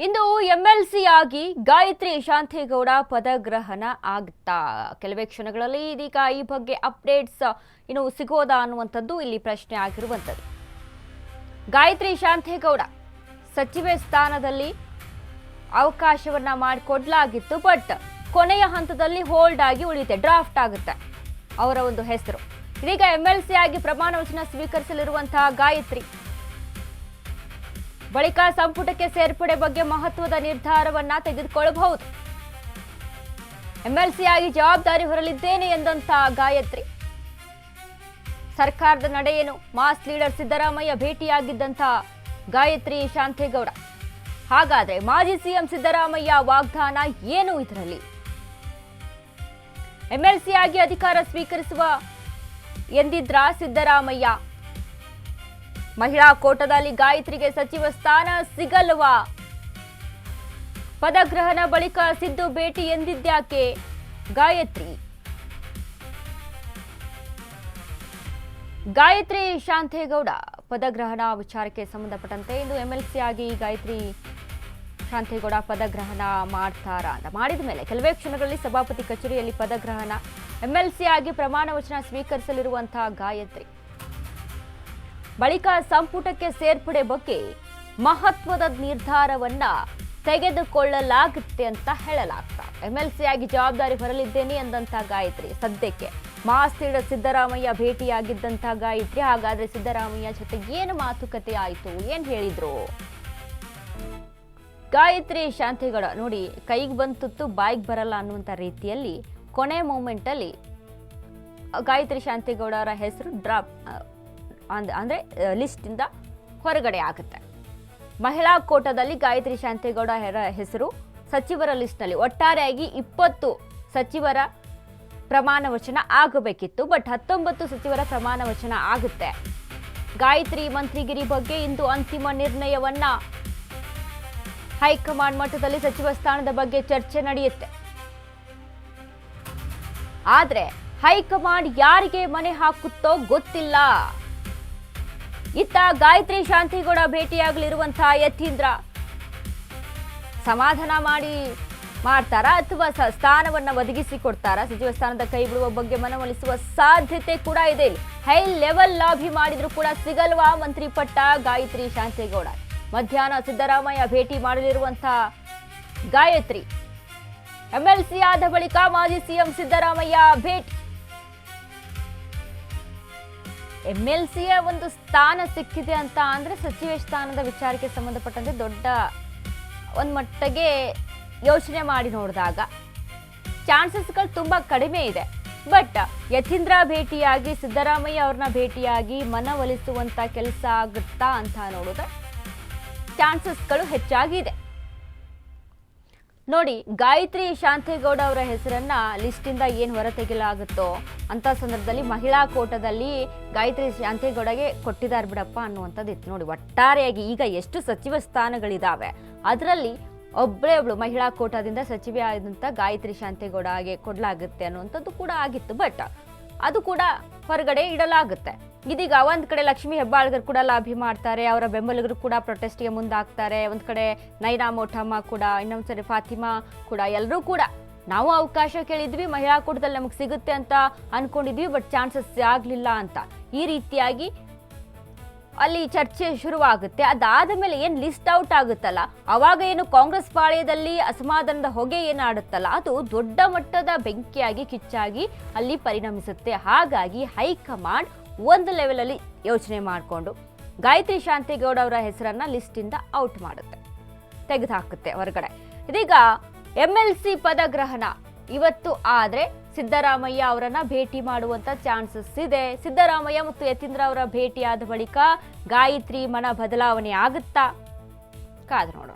ಇಂದು MLC ಆಗಿ ಗಾಯತ್ರಿ ಶಾಂತೇಗೌಡ ಪದಗ್ರಹಣ ಆಗುತ್ತಾ? ಕೆಲವೇ ಕ್ಷಣಗಳಲ್ಲಿ ಇದೀಗ ಈ ಬಗ್ಗೆ ಅಪ್ಡೇಟ್ಸ್ ಇನ್ನು ಸಿಗೋದಾ ಅನ್ನುವಂಥದ್ದು ಇಲ್ಲಿ ಪ್ರಶ್ನೆ ಆಗಿರುವಂಥದ್ದು. ಗಾಯತ್ರಿ ಶಾಂತೇಗೌಡ ಸಚಿವೆ ಸ್ಥಾನದಲ್ಲಿ ಅವಕಾಶವನ್ನ ಮಾಡಿಕೊಡ್ಲಾಗಿತ್ತು, ಬಟ್ ಕೊನೆಯ ಹಂತದಲ್ಲಿ ಹೋಲ್ಡ್ ಆಗಿ ಉಳಿಯುತ್ತೆ, ಡ್ರಾಫ್ಟ್ ಆಗುತ್ತೆ ಅವರ ಒಂದು ಹೆಸರು. ಇದೀಗ ಎಂಎಲ್ಸಿ ಆಗಿ ಪ್ರಮಾಣ ವಚನ ಸ್ವೀಕರಿಸಲಿರುವಂತಹ ಗಾಯತ್ರಿ ಬಳಿಕ ಸಂಪುಟಕ್ಕೆ ಸೇರ್ಪಡೆ ಬಗ್ಗೆ ಮಹತ್ವದ ನಿರ್ಧಾರವನ್ನ ತೆಗೆದುಕೊಳ್ಳಬಹುದು. ಎಂಎಲ್ಸಿ ಆಗಿ ಜವಾಬ್ದಾರಿ ಹೊರಲಿದ್ದೇನೆ ಎಂದಂತ ಗಾಯತ್ರಿ ಸರ್ಕಾರದ ನಡೆಯೇನು? ಮಾಸ್ ಲೀಡರ್ ಸಿದ್ದರಾಮಯ್ಯ ಭೇಟಿಯಾಗಿದ್ದಂತ ಗಾಯತ್ರಿ ಶಾಂತೇಗೌಡ. ಹಾಗಾದ್ರೆ ಮಾಜಿ ಸಿಎಂ ಸಿದ್ದರಾಮಯ್ಯ ವಾಗ್ದಾನ ಏನು ಇದರಲ್ಲಿ? ಎಂಎಲ್ಸಿ ಆಗಿ ಅಧಿಕಾರ ಸ್ವೀಕರಿಸುವ ಎಂದಿದ್ರ ಸಿದ್ದರಾಮಯ್ಯ? ಮಹಿಳಾ ಕೋಟಾದಲ್ಲಿ ಗಾಯತ್ರಿಗೆ ಸಚಿವ ಸ್ಥಾನ ಸಿಗಲ್ವಾ? ಪದಗ್ರಹಣ ಬಳಿಕ ಸಿದ್ದು ಭೇಟಿ ಎಂದಿದ್ಯಾಕೆ ಗಾಯತ್ರಿ ಶಾಂತೇಗೌಡ ಪದಗ್ರಹಣ ವಿಚಾರಕ್ಕೆ ಸಂಬಂಧಪಟ್ಟಂತೆ ಇಂದು ಎಂಎಲ್ಸಿ ಆಗಿ ಗಾಯತ್ರಿ ಶಾಂತೇಗೌಡ ಪದಗ್ರಹಣ ಮಾಡ್ತಾರಾ ಅಂತ ಮಾಡಿದ ಮೇಲೆ ಕೆಲವೇ ಕ್ಷಣಗಳಲ್ಲಿ ಸಭಾಪತಿ ಕಚೇರಿಯಲ್ಲಿ ಪದಗ್ರಹಣ. ಎಂಎಲ್ಸಿ ಆಗಿ ಪ್ರಮಾಣ ವಚನ ಸ್ವೀಕರಿಸಲಿರುವಂತಹ ಗಾಯತ್ರಿ ಬಳಿಕ ಸಂಪುಟಕ್ಕೆ ಸೇರ್ಪಡೆ ಬಗ್ಗೆ ಮಹತ್ವದ ನಿರ್ಧಾರವನ್ನ ತೆಗೆದುಕೊಳ್ಳಲಾಗುತ್ತೆ ಅಂತ ಹೇಳಲಾಗ್ತಾ. ಎಂಎಲ್ಸಿ ಆಗಿ ಜವಾಬ್ದಾರಿ ಹೊರಲಿದ್ದೇನೆ ಎಂದಂತ ಗಾಯತ್ರಿ ಸದ್ಯಕ್ಕೆ ಮಾಸ್ ಲೀಡರ್ ಸಿದ್ದರಾಮಯ್ಯ ಭೇಟಿಯಾಗಿದ್ದಂತ ಗಾಯತ್ರಿ. ಹಾಗಾದ್ರೆ ಸಿದ್ದರಾಮಯ್ಯ ಜೊತೆ ಏನು ಮಾತುಕತೆ ಆಯಿತು, ಏನ್ ಹೇಳಿದ್ರು? ಗಾಯತ್ರಿ ಶಾಂತೇಗೌಡ ನೋಡಿ, ಕೈಗೆ ಬಂತು ಬಾಯಿಗೆ ಬರಲ್ಲ ಅನ್ನುವಂಥ ರೀತಿಯಲ್ಲಿ ಕೊನೆ ಮೂಮೆಂಟ್ ಅಲ್ಲಿ ಗಾಯತ್ರಿ ಶಾಂತೇಗೌಡ ಅವರ ಹೆಸರು ಡ್ರಾಪ್ ಅಂದ್ರೆ ಲಿಸ್ಟ್ ಇಂದ ಹೊರಗಡೆ ಆಗುತ್ತೆ. ಮಹಿಳಾ ಕೋಟಾದಲ್ಲಿ ಗಾಯತ್ರಿ ಶಾಂತೇಗೌಡ ಹೆಸರು ಸಚಿವರ ಲಿಸ್ಟ್ ನಲ್ಲಿ ಒಟ್ಟಾರೆಯಾಗಿ 20 ಸಚಿವರ ಪ್ರಮಾಣ ವಚನ ಆಗಬೇಕಿತ್ತು, ಬಟ್ 19 ಸಚಿವರ ಪ್ರಮಾಣ ವಚನ ಆಗುತ್ತೆ. ಗಾಯತ್ರಿ ಮಂತ್ರಿಗಿರಿ ಬಗ್ಗೆ ಇಂದು ಅಂತಿಮ ನಿರ್ಣಯವನ್ನ ಹೈಕಮಾಂಡ್ ಮಟ್ಟದಲ್ಲಿ ಸಚಿವ ಸ್ಥಾನದ ಬಗ್ಗೆ ಚರ್ಚೆ ನಡೆಯುತ್ತೆ. ಆದ್ರೆ ಹೈಕಮಾಂಡ್ ಯಾರಿಗೆ ಮನೆ ಹಾಕುತ್ತೋ ಗೊತ್ತಿಲ್ಲ. ಇತ್ತ ಗಾಯತ್ರಿ ಶಾಂತೇಗೌಡ ಭೇಟಿಯಾಗಲಿರುವಂತಹ ಯತೀಂದ್ರ ಸಮಾಧಾನ ಮಾಡ್ತಾರಾ ಅಥವಾ ಸ್ಥಾನವನ್ನ ಒದಗಿಸಿ ಕೊಡ್ತಾರಾ? ಸಚಿವ ಸ್ಥಾನದ ಕೈ ಬಿಡುವ ಬಗ್ಗೆ ಮನವೊಲಿಸುವ ಸಾಧ್ಯತೆ ಕೂಡ ಇದೆ. ಹೈ ಲೆವೆಲ್ ಲಾಬಿ ಮಾಡಿದ್ರು ಕೂಡ ಸಿಗಲ್ವಾ ಮಂತ್ರಿ ಪಟ್ಟ ಗಾಯತ್ರಿ ಶಾಂತೇಗೌಡ? ಮಧ್ಯಾಹ್ನ ಸಿದ್ದರಾಮಯ್ಯ ಭೇಟಿ ಮಾಡಲಿರುವಂತಹ ಗಾಯತ್ರಿ ಎಂಎಲ್ಸಿ ಆದ ಬಳಿಕ ಮಾಜಿ ಸಿಎಂ ಸಿದ್ದರಾಮಯ್ಯ ಭೇಟಿ. ಎಂಎಲ್ಸಿಯ ಒಂದು ಸ್ಥಾನ ಸಿಕ್ಕಿದೆ ಅಂತ ಅಂದ್ರೆ ಸಚಿವ ಸ್ಥಾನದ ವಿಚಾರಕ್ಕೆ ಸಂಬಂಧಪಟ್ಟಂತೆ ದೊಡ್ಡ ಒಂದ್ ಮಟ್ಟಿಗೆ ಯೋಚನೆ ಮಾಡಿ ನೋಡಿದಾಗ ಚಾನ್ಸಸ್ಗಳು ತುಂಬಾ ಕಡಿಮೆ ಇದೆ. ಬಟ್ ಯತೀಂದ್ರ ಭೇಟಿಯಾಗಿ ಸಿದ್ದರಾಮಯ್ಯ ಅವ್ರನ್ನ ಭೇಟಿಯಾಗಿ ಮನವೊಲಿಸುವಂತ ಕೆಲಸ ಆಗುತ್ತಾ ಅಂತ ನೋಡಿದ್ರೆ ಚಾನ್ಸಸ್ಗಳು ಹೆಚ್ಚಾಗಿದೆ. ನೋಡಿ, ಗಾಯತ್ರಿ ಶಾಂತೇಗೌಡ ಅವರ ಹೆಸರನ್ನ ಲಿಸ್ಟ್ ಇಂದ ಏನು ಹೊರತೆಗೆಯಲಾಗುತ್ತೋ ಅಂತ ಸಂದರ್ಭದಲ್ಲಿ ಮಹಿಳಾ ಕೋಟಾದಲ್ಲಿ ಗಾಯತ್ರಿ ಶಾಂತೇಗೌಡಗೆ ಕೊಟ್ಟಿದ್ದಾರೆ ಬಿಡಪ್ಪ ಅನ್ನುವಂಥದ್ದು ಇತ್ತು. ನೋಡಿ, ಒಟ್ಟಾರೆಯಾಗಿ ಈಗ ಎಷ್ಟು ಸಚಿವ ಸ್ಥಾನಗಳಿದಾವೆ ಅದರಲ್ಲಿ ಒಬ್ಬಳು ಮಹಿಳಾ ಕೋಟಾದಿಂದ ಸಚಿವೆ ಆದಂತ ಗಾಯತ್ರಿ ಶಾಂತೇಗೌಡಗೆ ಕೊಡಲಾಗುತ್ತೆ ಅನ್ನುವಂಥದ್ದು ಕೂಡ ಆಗಿತ್ತು, ಬಟ್ ಅದು ಕೂಡ ಹೊರಗಡೆ ಇಡಲಾಗುತ್ತೆ. ಇದೀಗ ಒಂದ್ ಕಡೆ ಲಕ್ಷ್ಮೀ ಹೆಬ್ಬಾಳ್ಕರ್ ಕೂಡ ಲಾಭಿ ಮಾಡ್ತಾರೆ, ಅವರ ಬೆಂಬಲಿಗರು ಕೂಡ ಪ್ರೊಟೆಸ್ಟ್ಗೆ ಮುಂದಾಗ್ತಾರೆ. ಒಂದ್ ಕಡೆ ನೈನಾ ಮೋಟಮ್ಮ ಕೂಡ, ಇನ್ನೊಂದ್ಸರಿ ಫಾತಿಮಾ ಕೂಡ, ಎಲ್ಲರೂ ಕೂಡ ನಾವು ಅವಕಾಶ ಕೇಳಿದ್ವಿ, ಮಹಿಳಾ ಕೂಟದಲ್ಲಿ ನಮಗೆ ಸಿಗುತ್ತೆ ಅಂತ ಅನ್ಕೊಂಡಿದ್ವಿ, ಬಟ್ ಚಾನ್ಸಸ್ ಆಗ್ಲಿಲ್ಲ ಅಂತ ಈ ರೀತಿಯಾಗಿ ಅಲ್ಲಿ ಚರ್ಚೆ ಶುರುವಾಗುತ್ತೆ. ಅದಾದ ಮೇಲೆ ಏನ್ ಲಿಸ್ಟ್ ಔಟ್ ಆಗುತ್ತಲ್ಲ, ಅವಾಗ ಏನು ಕಾಂಗ್ರೆಸ್ ಪಾಳ್ಯದಲ್ಲಿ ಅಸಮಾಧಾನದ ಹೊಗೆ ಏನಾಡುತ್ತಲ್ಲ, ಅದು ದೊಡ್ಡ ಮಟ್ಟದ ಬೆಂಕಿಯಾಗಿ ಕಿಚ್ಚಾಗಿ ಅಲ್ಲಿ ಪರಿಣಮಿಸುತ್ತೆ. ಹಾಗಾಗಿ ಹೈಕಮಾಂಡ್ ಒಂದು ಲೆವೆಲ್ ಅಲ್ಲಿ ಯೋಚನೆ ಮಾಡಿಕೊಂಡು ಗಾಯತ್ರಿ ಶಾಂತೇಗೌಡ ಅವರ ಹೆಸರನ್ನ ಲಿಸ್ಟ್ ಇಂದ ಔಟ್ ಮಾಡುತ್ತೆ, ತೆಗೆದುಹಾಕುತ್ತೆ ಹೊರಗಡೆ. ಇದೀಗ ಎಂಎಲ್ಸಿ ಪದಗ್ರಹಣ ಇವತ್ತು ಆದ್ರೆ ಸಿದ್ದರಾಮಯ್ಯ ಅವರನ್ನ ಭೇಟಿ ಮಾಡುವಂತ ಚಾನ್ಸಸ್ ಇದೆ. ಸಿದ್ದರಾಮಯ್ಯ ಮತ್ತು ಯತೀಂದ್ರ ಅವರ ಭೇಟಿಯಾದ ಬಳಿಕ ಗಾಯತ್ರಿ ಮನ ಬದಲಾವಣೆ ಆಗುತ್ತಾ? ಕಾದು ನೋಡೋಣ.